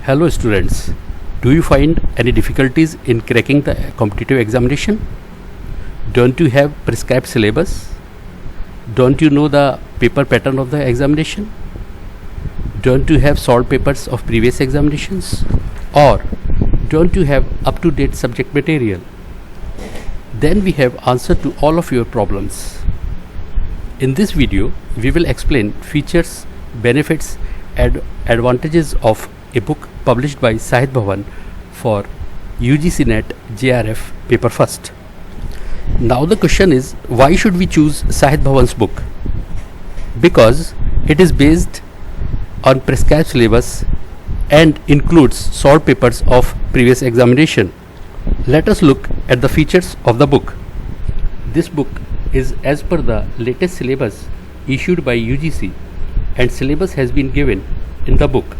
Hello students, do you find any difficulties in cracking the competitive examination? Don't you have prescribed syllabus? Don't you know the paper pattern of the examination? Don't you have solved papers of previous examinations? Or don't you have up-to-date subject material? Then we have answer to all of your problems. In this video, we will explain features, benefits and advantages of a book published by Sahitya Bhavan for UGC NET JRF paper first. Now the question is, why should we choose Sahitya Bhavan's book? Because it is based on prescribed syllabus and includes solved papers of previous examination. Let us look at the features of the book. This book is as per the latest syllabus issued by UGC, and syllabus has been given in the book.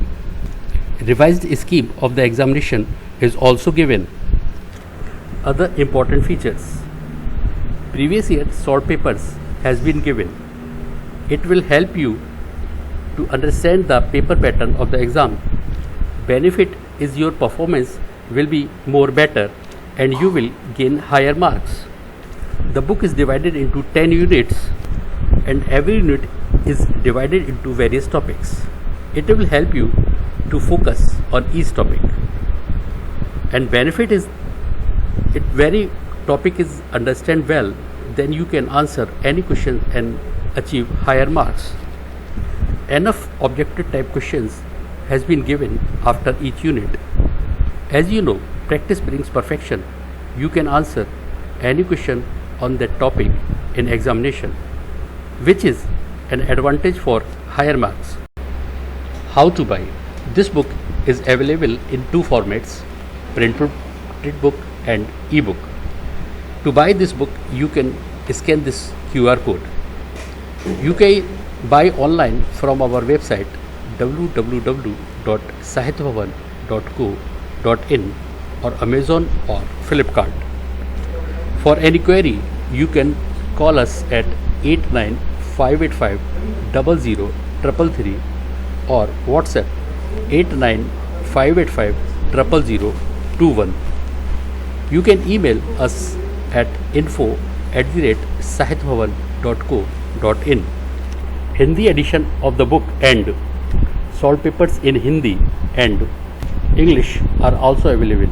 Revised scheme of the examination is also given. Other important features: previous year solved papers has been given. It will help you to understand the paper pattern of the exam. Benefit is your performance will be more better and you will gain higher marks. The book is divided into 10 units and every unit is divided into various topics. It will help you to focus on each topic. And benefit is, if very topic is understand well, then you can answer any question and achieve higher marks. Enough objective type questions has been given after each unit. As you know, practice brings perfection. You can answer any question on that topic in examination, which is an advantage for higher marks. How to buy? This book is available in two formats, printed book and ebook. To buy this book, you can scan this QR code. You can buy online from our website www.sahityabhavan.co.in or Amazon or Flipkart. For any query, you can call us at 89 585 00 or WhatsApp 89 585 0021. You can email us at info@sahityabhavan.co.in. Hindi edition of the book and solved papers in Hindi and English are also available.